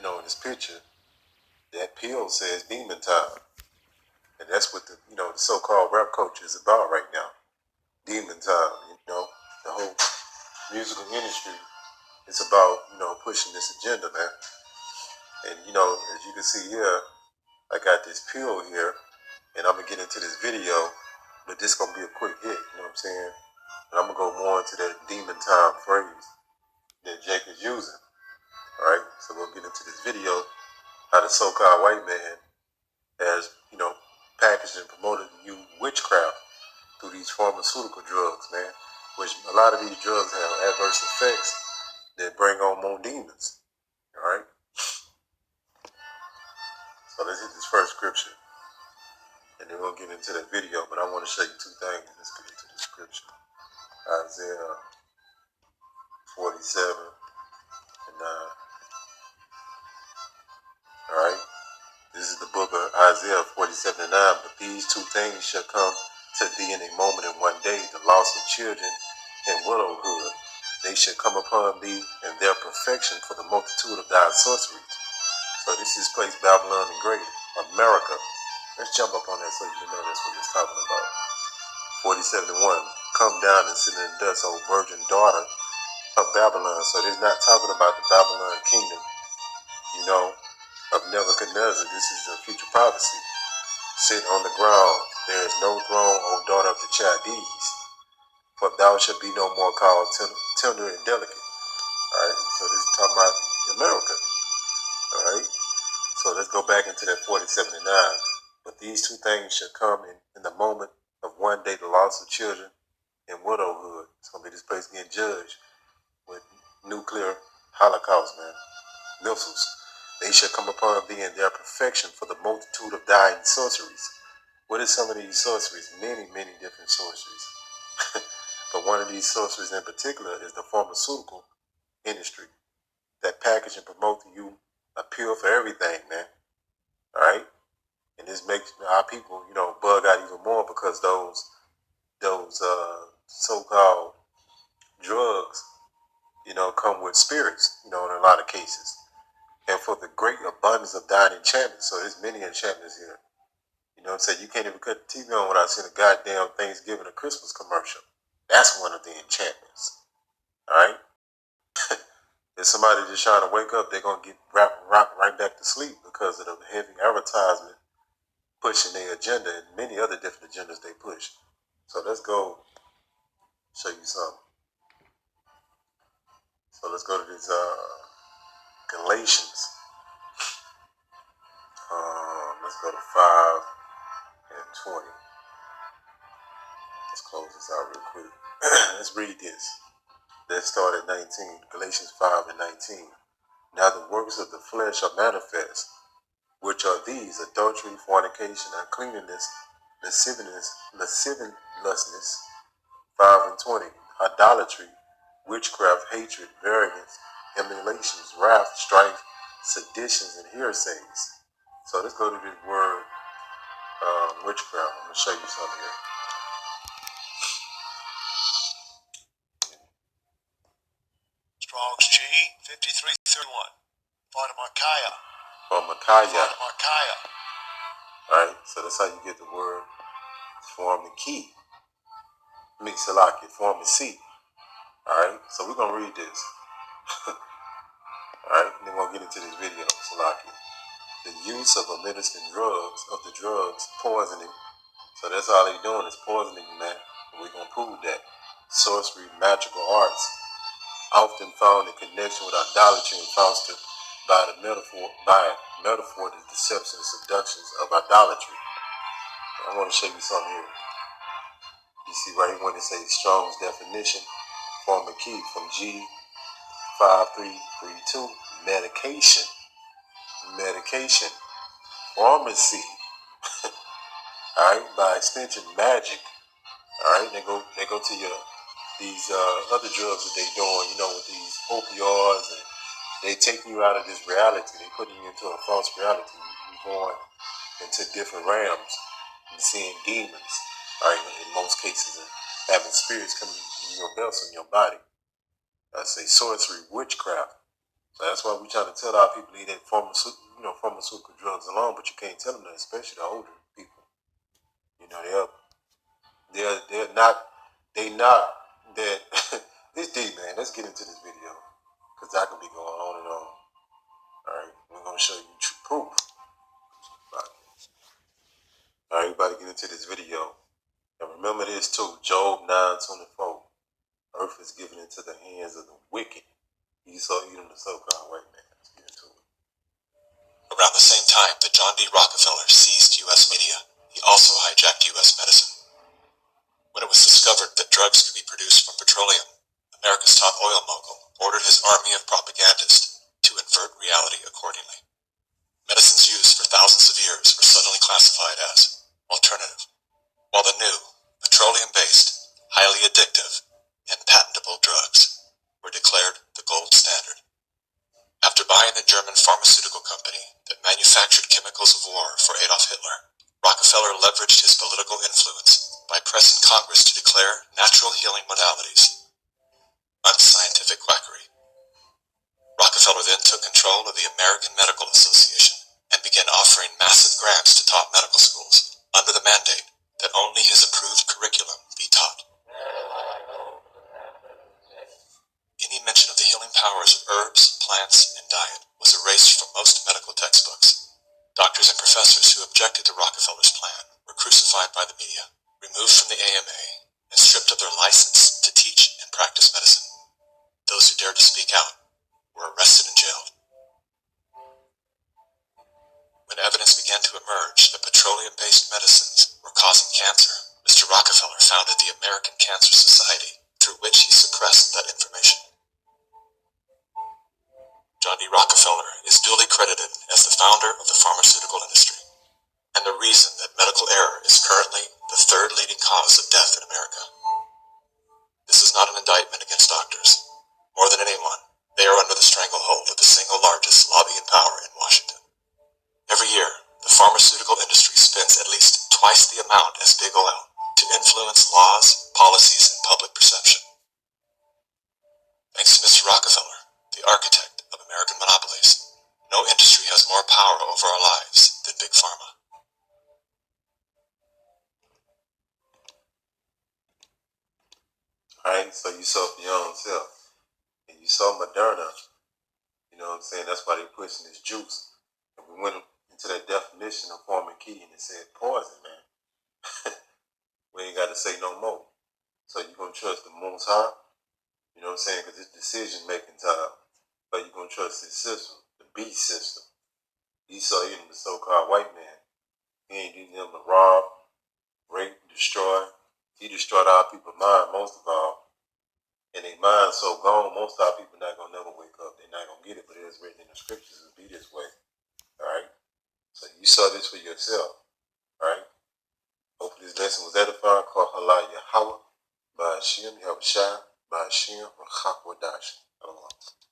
in this picture, that pill says demon time. And that's what the so-called rap culture is about right now. Demon time, the whole musical industry is about, pushing this agenda, man. And, as you can see here, I got this pill here, and I'm going to get into this video, but this going to be a quick hit, you know what I'm saying? And I'm going to go more into that demon time phrase that Jake is using, all right? So we'll get into this video, how the so-called white man has, packaged and promoted you witchcraft through these pharmaceutical drugs, man, which a lot of these drugs have adverse effects that bring on more demons, all right? So let's hit this first scripture, and then we'll get into that video, but I want to show you two things. Let's get into the scripture. Isaiah 47 and 9. All right? This is the book of Isaiah 47 and 9. But these two things shall come to thee in a moment in one day, the loss of children and widowhood. They shall come upon thee in their perfection for the multitude of thy sorceries. So this is place Babylon the Great, America. Let's jump up on that so you can know that's what it's talking about. 47 and 1. Come down and sit in the dust, O virgin daughter of Babylon. So it's not talking about the Babylon kingdom, of Nebuchadnezzar. This is a future prophecy. Sit on the ground. There is no throne, O daughter of the Chaldees, for thou shalt be no more called tender and delicate. All right. So this is talking about America. All right. So let's go back into that 47 and 9. But these two things shall come in the moment of one day, the loss of children and widowhood. It's going to be this place being judged with nuclear holocaust, man. Missiles. They shall come upon thee in their perfection for the multitude of dying sorceries. What is some of these sorceries? Many, many different sorceries. But one of these sorceries in particular is the pharmaceutical industry that package and promote to you a pill for everything, man. All right? And this makes our people, bug out even more because those so-called drugs, come with spirits, in a lot of cases. And for the great abundance of thine enchantments. So there's many enchantments here. You know what I'm saying? You can't even cut the TV on without seeing a goddamn Thanksgiving or Christmas commercial. That's one of the enchantments. All right? If somebody just trying to wake up, they're going to get rocked right back to sleep because of the heavy advertisement pushing their agenda and many other different agendas they push. So let's go show you something. So let's go to this Galatians. Let's go to 5 and 20. Let's close this out real quick. Let's read this. Let's start at 19. Galatians 5 and 19. Now the works of the flesh are manifest, which are these: adultery, fornication, uncleanness, lasciviousness. 5 and 20. Idolatry, witchcraft, hatred, variance, emulations, wrath, strife, seditions, and heresies. So let's go to this word witchcraft. I'm going to show you something here. Strong's G 5331. Pharmakeia. Pharmakeia. Alright, so that's how you get the word pharmakeia. Salaki, pharmacy. Alright, so we're going to read this. Alright, and then we'll get into this video. Salaki. The use of administering drugs, poisoning. So that's all they're doing is poisoning you, man. And we're going to prove that. Sorcery, magical arts, often found in connection with idolatry and fostered by metaphor, the deception and seductions of idolatry. I want to show you something here. You see right here when it says Strong's definition, pharmakeia from G 5332, medication, pharmacy. All right, by extension, magic. All right, they go to these other drugs that they doing, with these opioids, and they taking you out of this reality. They putting you into a false reality. You're going into different realms and seeing demons. All right, in most cases, and having spirits coming in your vessel, in your body. I say sorcery, witchcraft. So that's why we're trying to tell our people leave that pharmaceutical drugs alone, but you can't tell them that, especially the older people. You know, they're not that this deep, man. Let's get into this video, because I can be going on and on. Alright, we're gonna show you true proof. Alright, everybody get into this video. And remember this too, Job 9:24. Earth is given into the hands of the wicked. Esau, Edom, the so-called white man. Let's get into it. Around the same time that John D. Rockefeller seized U.S. media, he also hijacked U.S. medicine. When it was discovered that drugs could be produced from petroleum, America's top oil mogul ordered his army of propagandists to invert reality accordingly. Medicines used for thousands of years were suddenly classified as alternative, while the new, petroleum-based, highly addictive, and patentable drugs were declared the gold standard. After buying the German pharmaceutical company that manufactured chemicals of war for Adolf Hitler, Rockefeller leveraged his political influence by pressing Congress to declare natural healing modalities unscientific quackery. Rockefeller then took control of the American Medical Association and began offering massive grants to top medical schools under the mandate that only his approved curriculum be taught. Any mention of the healing powers of herbs, plants, and diet was erased from most medical textbooks. Doctors and professors who objected to Rockefeller's plan were crucified by the media, removed from the AMA, and stripped of their license to teach and practice medicine. Those who dared to speak out were arrested and jailed. When evidence began to emerge that petroleum-based medicines were causing cancer, Mr. Rockefeller founded the American Cancer Society, through which he suppressed that information. John D. Rockefeller is duly credited as the founder of the pharmaceutical industry, and the reason that medical error is currently the third leading cause of death in America. This is not an indictment against doctors. More than anyone, they are under the stranglehold of the single largest lobbying power in Washington. Every year, the pharmaceutical industry spends at least twice the amount as big oil to influence laws, policies, and public perception. Thanks to Mr. Rockefeller, the architect of American monopolies, no industry has more power over our lives than Big Pharma. Alright, so you saw for your own self. And you saw Moderna. You know what I'm saying? That's why they pushing this juice. And we went into that definition of forming key and it said poison, man. We ain't got to say no more. So you gonna trust the Most High? You know what I'm saying? Because it's decision making time. But you gonna trust his system, the beast system. Esau, Edom, the so-called white man. He ain't doing them to rob, rape, destroy. He destroyed our people's mind most of all. And their mind so gone, most of our people not gonna never wake up. They're not gonna get it, but it is written in the scriptures to be this way. Alright? So you saw this for yourself. Alright? Hopefully this lesson was edifying. Call Allah Yahweh. By Hashem, Yahushua, by Hashem, Rachakwadash.